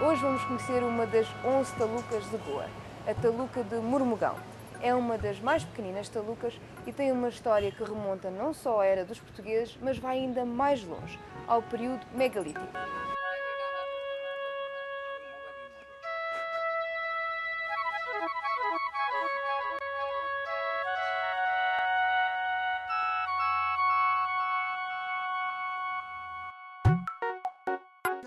Hoje vamos conhecer uma das 11 talucas de Goa, a taluca de Mormugão. É uma das mais pequeninas talucas e tem uma história que remonta não só à era dos portugueses, mas vai ainda mais longe, ao período megalítico.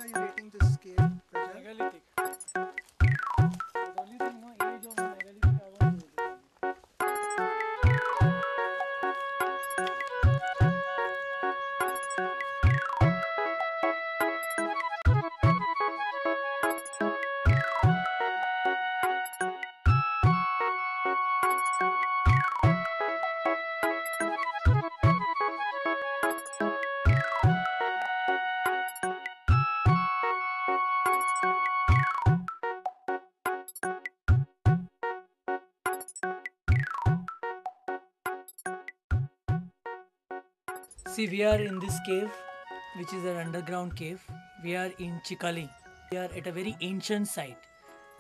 Are you rating this cave, Prajal? Megalithic. The only thing, no, age of megalithic I want to See, we are in this cave, which is an underground cave. We are in Chikali. We are at a very ancient site.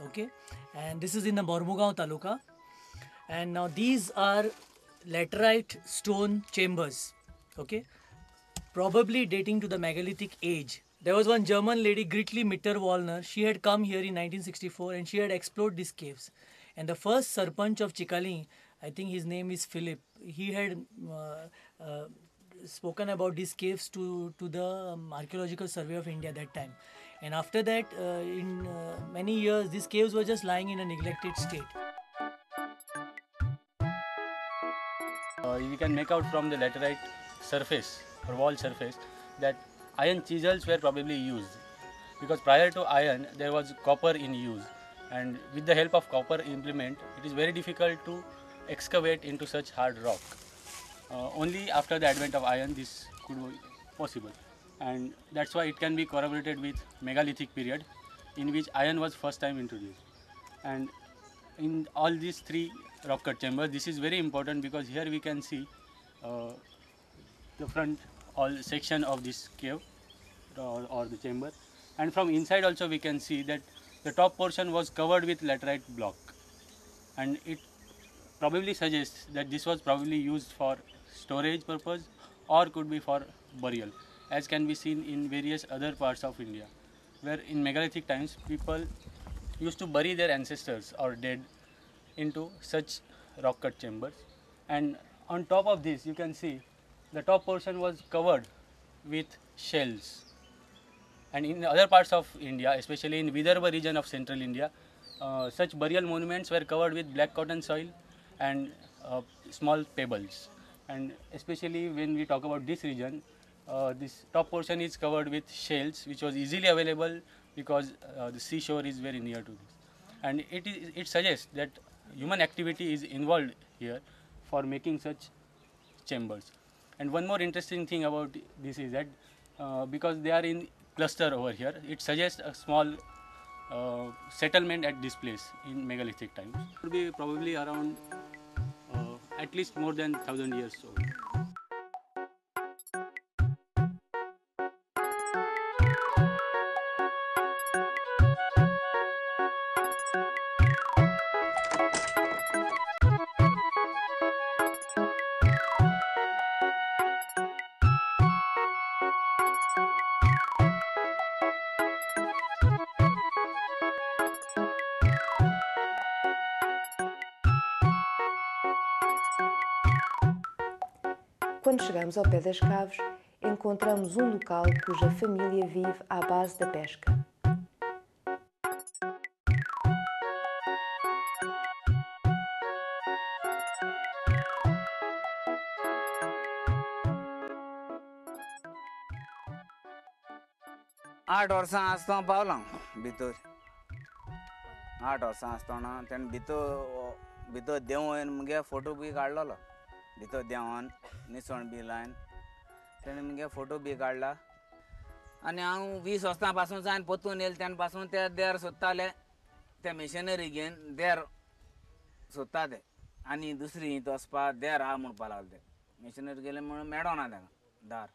Okay, and this is in the Mormugao Taluka. And now these are laterite stone chambers. Okay, probably dating to the megalithic age. There was one German lady, Gritli Mitterwallner. She had come here in 1964 and she had explored these caves. And the first Sarpanch of Chikali, I think his name is Philip, he had spoken about these caves to the Archaeological Survey of India that time. And after that, in many years, these caves were just lying in a neglected state. We can make out from the laterite surface or wall surface that iron chisels were probably used, because prior to iron there was copper in use, and with the help of copper implement it is very difficult to excavate into such hard rock. Only after the advent of iron this could be possible, and that's why it can be corroborated with megalithic period in which iron was first time introduced. And in all these three rock cut chambers, this is very important because here we can see the front all section of this cave or the chamber, and from inside also we can see that the top portion was covered with laterite block, and it probably suggests that this was probably used for storage purpose or could be for burial, as can be seen in various other parts of India, where in megalithic times people used to bury their ancestors or dead into such rock cut chambers. And on top of this you can see the top portion was covered with shells, and in other parts of India, especially in Vidarbha region of central India, such burial monuments were covered with black cotton soil and small pebbles. And especially when we talk about this region, this top portion is covered with shells, which was easily available because the seashore is very near to this, and it suggests that human activity is involved here for making such chambers. And one more interesting thing about this is that because they are in cluster over here, it suggests a small settlement at this place in megalithic times. It would be probably around at least more than 1000 years old. Quando chegamos ao pé das caves, encontramos um local cuja família vive à base da pesca. आठ वर्सां आसतना पावलां भितर 8 वर्सां आसतना तेणें भितर देंवन मुगे फोटो बी काडलेलो भितर देंवन निसवण बी लायन तेणें मुगे फोटो बी काडला आनी हांव 20 वर्सां पासून जायन परतून येयले तेन्ना पासून ते देर सोदताले ते मिशनरी घेवन देर सोदता ते आनी दुसरी हित वचपा देर आहा म्हणपा लागले ते मिशनरी गेले म्हणून मेळोना ताका दार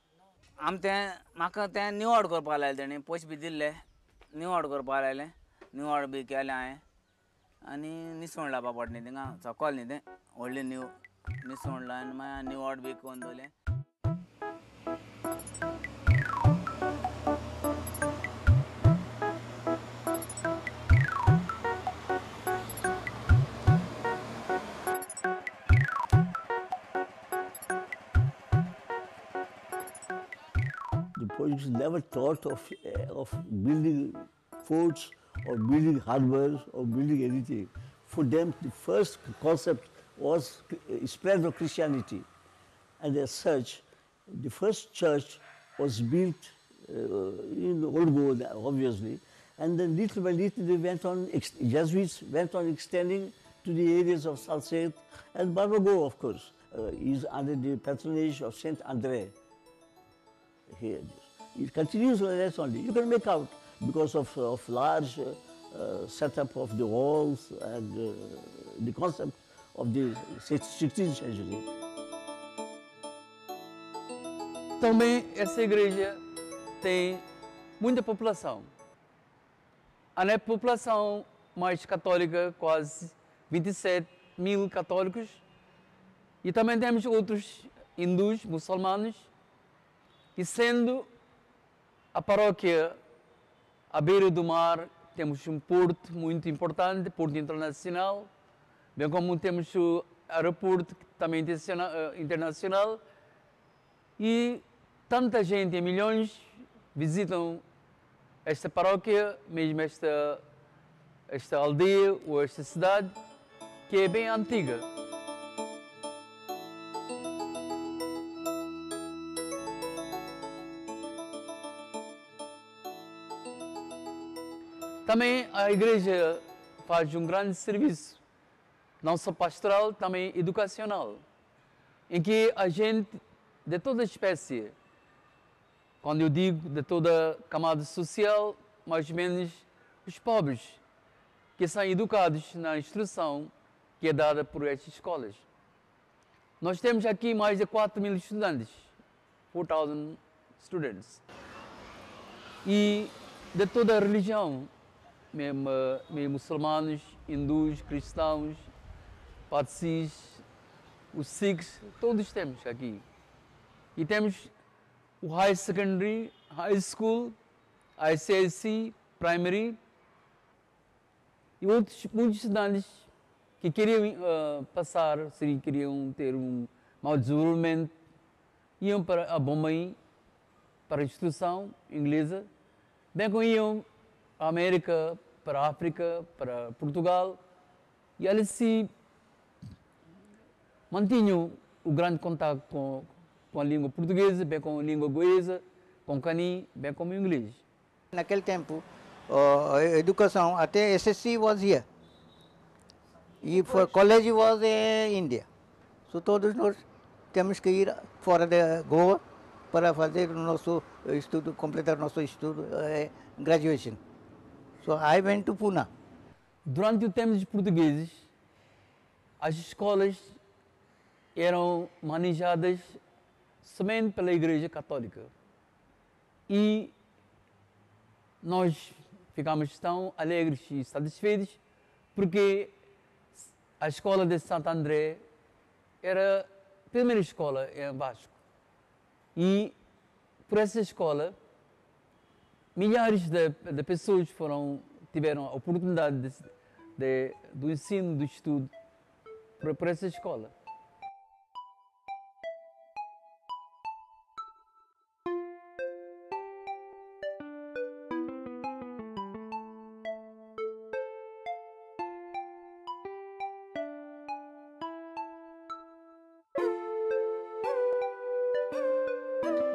आम तें म्हाका तें निवड करपा लायलें तेणी पयशे बी दिल्ले निवड करपा लायलें निवड बी केलें हांवें आनी निसवण लावपा पडटा न्ही थिंगा सकयल न्ही तें व्हडलें निसवण लावन मागीर निवड बी करून दवरलें. The Portuguese never thought of building forts or building harbors or building anything. For them, the first concept was spread of Christianity. And as such, the first church was built in Old Goa, obviously. And then little by little, they went on, Jesuits went on extending to the areas of Salcete and Barbago, of course, is under the patronage of Saint Andre. Here. It continues like that only. You can make out because of large setup of the walls and the concept of the 16th century. Também essa igreja tem muita população. A população mais católica, quase 27 mil católicos, e também temos outros hindus, muçulmanos, e sendo a paróquia à beira do mar, temos um porto muito importante, porto internacional, bem como temos o aeroporto também internacional, e tanta gente, milhões, visitam esta paróquia, mesmo esta aldeia ou esta cidade, que é bem antiga. Também a igreja faz um grande serviço, não só pastoral, também educacional, em que a gente de toda espécie, quando eu digo de toda camada social, mais ou menos os pobres, que são educados na instrução que é dada por estas escolas. Nós temos aqui mais de 4.000 estudantes, 4.000 students, e de toda a religião, mesmo muçulmanos, hindus, cristãos, parsis, os sikhs, todos temos aqui. E temos o High Secondary, High School, ICSC, Primary, e outros muitos estudantes que queriam passar, queriam ter um mau desenvolvimento, iam para a Bombay, para a instrução inglesa, bem como iam à América, para a África, para Portugal, e eles se mantinham o grande contato com a língua portuguesa, bem com a língua goesa, com cani, bem como o inglês. Naquele tempo, a educação até SSC was here. E college was in India. So todos nós temos que ir fora de Goa para fazer o nosso estudo, completar o nosso estudo, graduation. So I went to Pune. Durante o tempo dos portugueses, as escolas eram manejadas somente pela Igreja Católica. E nós ficamos tão alegres e satisfeitos porque a escola de Santo André era a primeira escola em Vasco. E por essa escola, milhares de pessoas tiveram a oportunidade do ensino, do estudo por essa escola.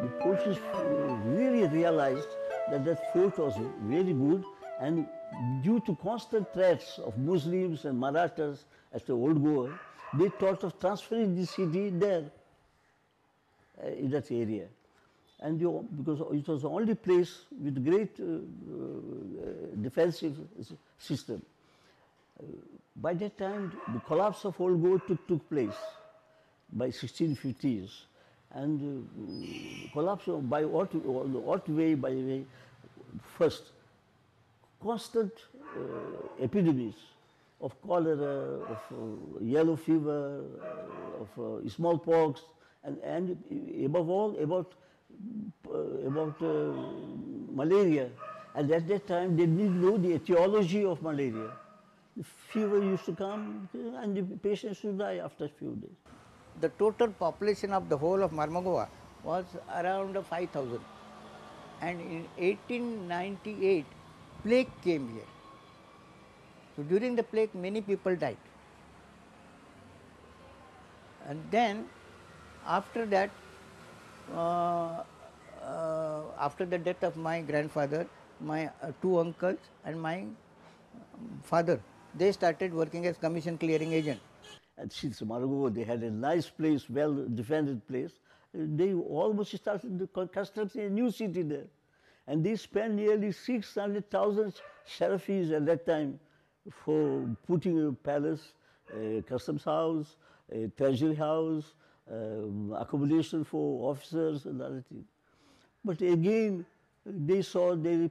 The Portuguese really realized that fort was very good, and due to constant threats of Muslims and Marathas at the old Goa, they thought of transferring the city there, in that area. And because it was the only place with great defensive system. By that time, the collapse of old Goa took place by 1650s. and collapse by what way, by the way, first, constant epidemics of cholera, of yellow fever, of smallpox, and above all about malaria. And at that time, they didn't know the etiology of malaria. The fever used to come, and the patients would die after a few days. The total population of the whole of Mormugao was around 5,000. And in 1898, plague came here. So during the plague, many people died. And then, after that, after the death of my grandfather, my two uncles and my father, they started working as commission clearing agent. And since Mormugao, they had a nice place, well defended place, they almost started constructing a new city there. And they spent nearly 600,000 sheriffs at that time for putting a palace, a customs house, a treasury house, accommodation for officers and other things. But again, they saw their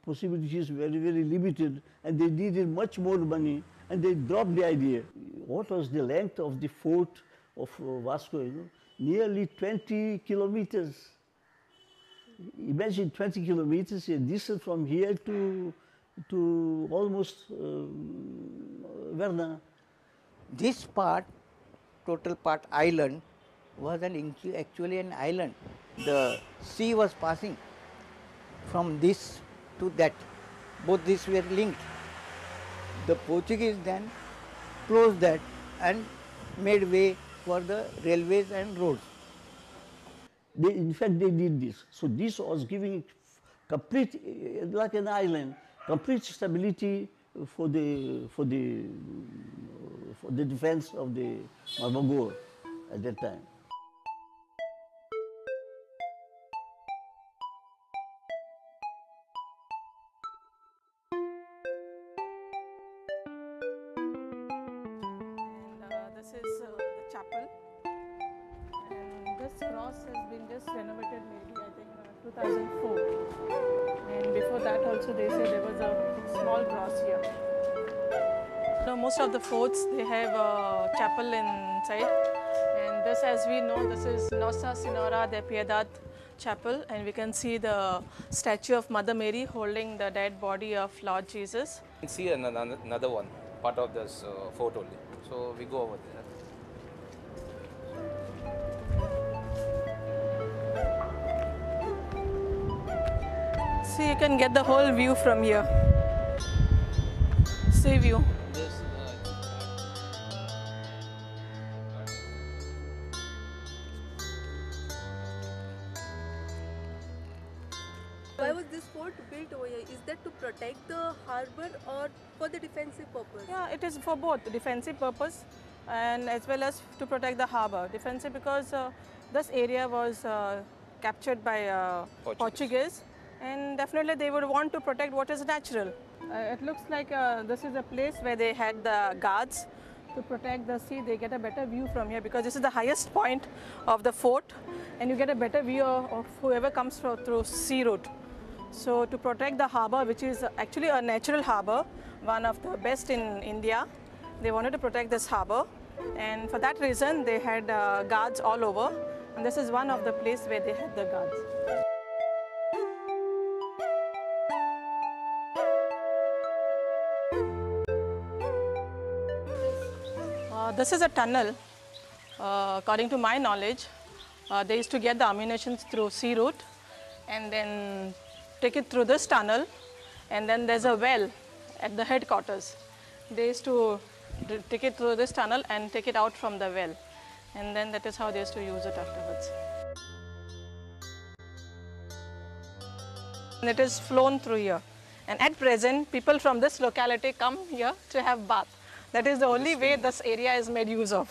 possibilities very, very limited, and they needed much more money, and they dropped the idea. What was the length of the fort of Vasco? You know? Nearly 20 kilometers. Imagine 20 kilometers, a distance from here to almost Verna. This part, total part island, was actually an island. The sea was passing from this to that. Both these were linked. The Portuguese then closed that and made way for the railways and roads. In fact, they did this. So this was giving complete, like an island, complete stability for the defense of the Mormugao at that time. This is the chapel, and this cross has been just renovated maybe I think 2004, and before that also they say there was a small cross here. Now most of the forts, they have a chapel inside, and this, as we know, this is Nossa Senhora de Piedade chapel, and we can see the statue of Mother Mary holding the dead body of Lord Jesus. You can see another one, part of this fort only. So we go over there. See, you can get the whole view from here. Sea view. Why was this fort built over here? Is that to protect the harbour or for the defensive purpose? Yeah, it is for both defensive purpose and as well as to protect the harbour. Defensive because this area was captured by Portuguese, and definitely they would want to protect what is natural. It looks like this is a place where they had the guards to protect the sea. They get a better view from here because this is the highest point of the fort, and you get a better view of whoever comes through sea route. So to protect the harbour, which is actually a natural harbour, one of the best in India, they wanted to protect this harbour, and for that reason they had guards all over, and this is one of the places where they had the guards. This is a tunnel. According to my knowledge, they used to get the ammunition through sea route and then take it through this tunnel, and then there's a well at the headquarters. They used to take it through this tunnel and take it out from the well, and then that is how they used to use it afterwards. And it is flown through here, and at present people from this locality come here to have bath. That is the only way this area is made use of.